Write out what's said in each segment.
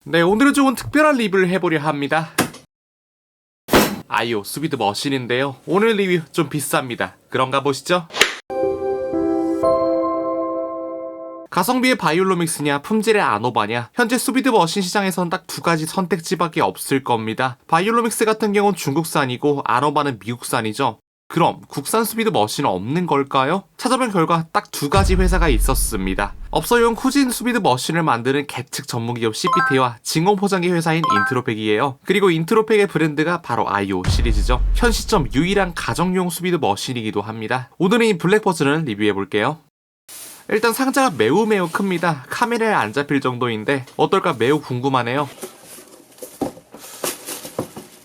네, 오늘은 조금 특별한 리뷰를 해보려 합니다. 아이오 수비드 머신인데요. 오늘 리뷰 좀 비쌉니다. 그럼 가보시죠. 가성비의 바이올로믹스냐 품질의 아노바냐, 현재 수비드 머신 시장에선 딱 두 가지 선택지밖에 없을 겁니다. 바이올로믹스 같은 경우는 중국산이고 아노바는 미국산이죠. 그럼 국산 수비드 머신은 없는 걸까요? 찾아본 결과 딱 두 가지 회사가 있었습니다. 업소용 쿠진 수비드 머신을 만드는 계측 전문기업 CPT와 진공 포장기 회사인 인트로팩이에요. 그리고 인트로팩의 브랜드가 바로 아이오 시리즈죠. 현 시점 유일한 가정용 수비드 머신이기도 합니다. 오늘은 이 블랙 버전을 리뷰해볼게요. 일단 상자가 매우 큽니다. 카메라에 안 잡힐 정도인데 어떨까 매우 궁금하네요.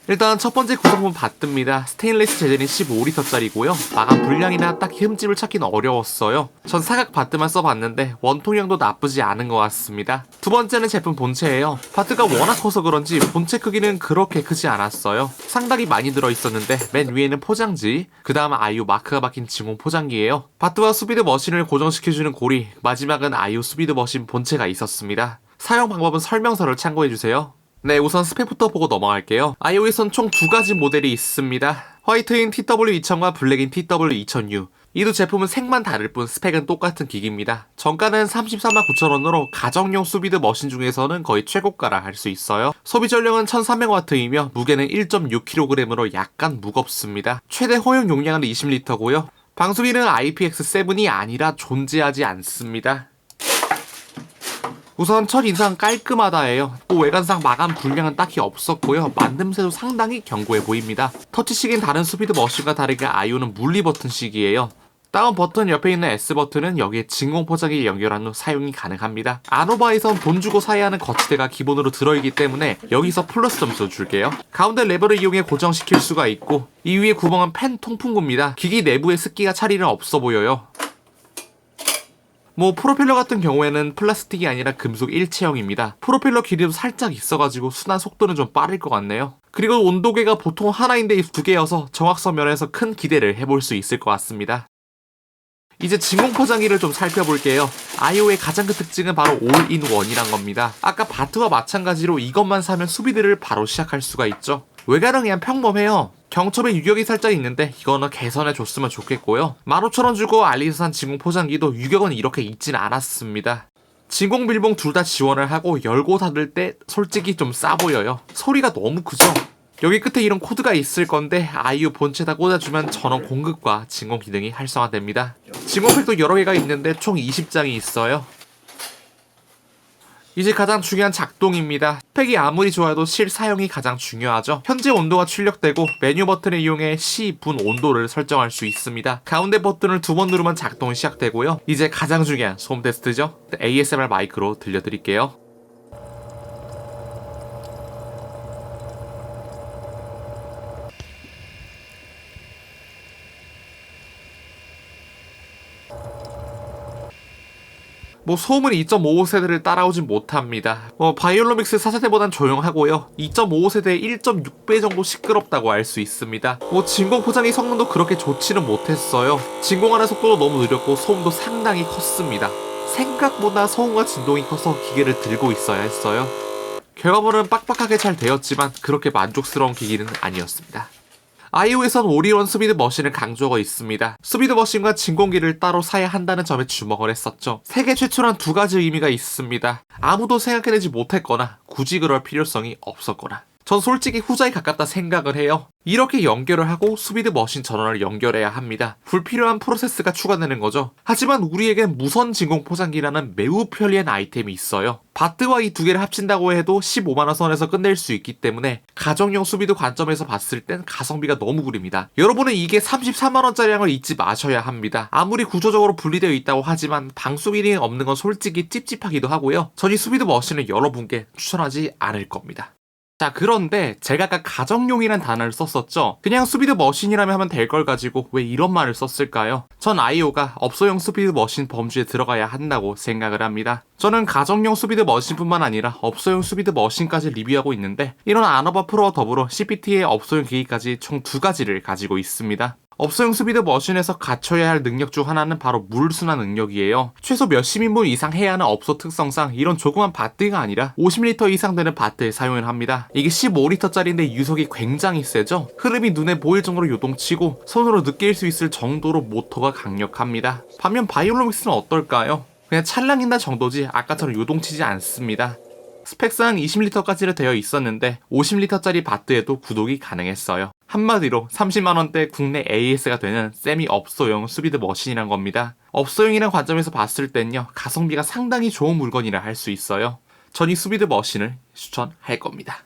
일단 첫 번째 구성품 받듭니다. 스테인리스 재질인 15L짜리고요. 마감 불량이나 딱히 흠집을 찾기는 어려웠어요. 전 사각 바트만 써봤는데 원통형도 나쁘지 않은 것 같습니다. 두 번째는 제품 본체예요. 바트가 워낙 커서 그런지 본체 크기는 그렇게 크지 않았어요. 상당히 많이 들어있었는데 맨 위에는 포장지, 그 다음 아이오 마크가 박힌 진공 포장기예요. 바트와 수비드 머신을 고정시켜주는 고리, 마지막은 아이오 수비드 머신 본체가 있었습니다. 사용 방법은 설명서를 참고해주세요. 네, 우선 스펙부터 보고 넘어갈게요. 아이오에선 총 두 가지 모델이 있습니다. 화이트인 TW2000과 블랙인 TW2000U. 이 두 제품은 색만 다를 뿐 스펙은 똑같은 기기입니다. 정가는 349,000원으로 가정용 수비드 머신 중에서는 거의 최고가라 할 수 있어요. 소비 전력은 1300W이며 무게는 1.6kg으로 약간 무겁습니다. 최대 허용 용량은 20L고요. 방수기는 IPX7이 아니라 존재하지 않습니다. 우선 첫 인상 깔끔하다예요. 외관상 마감 불량은 딱히 없었고요. 만듦새도 상당히 견고해 보입니다. 터치식인 다른 수비드 머신과 다르게 아이오는 물리 버튼식이에요. 다운 버튼 옆에 있는 S버튼은 여기에 진공 포장기 연결한 후 사용이 가능합니다. 아노바에선 돈 주고 사야 하는 거치대가 기본으로 들어있기 때문에 여기서 플러스 점수 줄게요. 가운데 레버를 이용해 고정시킬 수가 있고 이 위에 구멍은 펜 통풍구입니다. 기기 내부에 습기가 차리는 없어 보여요. 프로펠러 같은 경우에는 플라스틱이 아니라 금속 일체형입니다. 프로펠러 길이도 살짝 있어가지고 순환 속도는 좀 빠를 것 같네요. 그리고 온도계가 보통 하나인데 두 개여서 정확성 면에서 큰 기대를 해볼 수 있을 것 같습니다. 이제 진공 포장기를 좀 살펴볼게요. 아이오의 가장 큰 특징은 바로 올인원이란 겁니다. 아까 바트와 마찬가지로 이것만 사면 수비드를 바로 시작할 수가 있죠. 외관은 그냥 평범해요. 경첩에 유격이 살짝 있는데 이거는 개선해줬으면 좋겠고요. 15,000원 주고 알리산 진공 포장기도 유격은 이렇게 있진 않았습니다. 진공 밀봉 둘 다 지원을 하고 열고 닫을 때 솔직히 좀 싸 보여요. 소리가 너무 크죠? 여기 끝에 이런 코드가 있을 건데 아이오 본체에다 꽂아주면 전원 공급과 진공 기능이 활성화됩니다. 진공팩도 여러 개가 있는데 총 20장이 있어요. 이제 가장 중요한 작동입니다. 스펙이 아무리 좋아도 실사용이 가장 중요하죠. 현재 온도가 출력되고 메뉴 버튼을 이용해 시, 분, 온도를 설정할 수 있습니다. 가운데 버튼을 두 번 누르면 작동이 시작되고요. 이제 가장 중요한 소음 테스트죠. ASMR 마이크로 들려드릴게요. 소음은 2.55세대를 따라오진 못합니다. 바이올로믹스 4세대보단 조용하고요. 2.55세대의 1.6배 정도 시끄럽다고 알 수 있습니다. 진공 포장기 성능도 그렇게 좋지는 못했어요. 진공하는 속도도 너무 느렸고 소음도 상당히 컸습니다. 생각보다 소음과 진동이 커서 기계를 들고 있어야 했어요. 결과물은 빡빡하게 잘 되었지만 그렇게 만족스러운 기기는 아니었습니다. 아이오에선 올인원 수비드 머신을 강조하고 있습니다. 수비드 머신과 진공기를 따로 사야 한다는 점에 주목을 했었죠. 세계 최초란 두 가지 의미가 있습니다. 아무도 생각해내지 못했거나 굳이 그럴 필요성이 없었거나. 전 솔직히 후자에 가깝다 생각을 해요. 이렇게 연결을 하고 수비드 머신 전원을 연결해야 합니다. 불필요한 프로세스가 추가되는 거죠. 하지만 우리에겐 무선 진공 포장기라는 매우 편리한 아이템이 있어요. 바트와 이 두 개를 합친다고 해도 15만원 선에서 끝낼 수 있기 때문에 가정용 수비드 관점에서 봤을 땐 가성비가 너무 구립니다. 여러분은 이게 34만원짜리라는 걸 잊지 마셔야 합니다. 아무리 구조적으로 분리되어 있다고 하지만 방수기능이 없는 건 솔직히 찝찝하기도 하고요. 전 이 수비드 머신을 여러분께 추천하지 않을 겁니다. 자, 그런데 제가 아까 가정용이란 단어를 썼었죠. 그냥 수비드 머신이라면 하면 될 걸 가지고 왜 이런 말을 썼을까요? 전 아이오가 업소용 수비드 머신 범주에 들어가야 한다고 생각을 합니다. 저는 가정용 수비드 머신뿐만 아니라 업소용 수비드 머신까지 리뷰하고 있는데 이런 아노바 프로와 더불어 CPT의 업소용 기기까지 총 두 가지를 가지고 있습니다. 업소용 스피드 머신에서 갖춰야 할 능력 중 하나는 바로 물순환 능력이에요. 최소 몇십 인분 이상 해야 하는 업소 특성상 이런 조그만 바트가 아니라 50리터 이상 되는 바트에 사용을 합니다. 이게 15리터짜리인데 유속이 굉장히 세죠. 흐름이 눈에 보일 정도로 요동치고 손으로 느낄 수 있을 정도로 모터가 강력합니다. 반면 바이올로믹스는 어떨까요? 그냥 찰랑인다 정도지 아까처럼 요동치지 않습니다. 스펙상 20리터까지로 되어 있었는데 50리터짜리 바트에도 구독이 가능했어요. 한마디로 30만원대 국내 AS가 되는 세미 업소용 스피드 머신이란 겁니다. 업소용이란 관점에서 봤을 땐요, 가성비가 상당히 좋은 물건이라 할 수 있어요. 전 이 스피드 머신을 추천할 겁니다.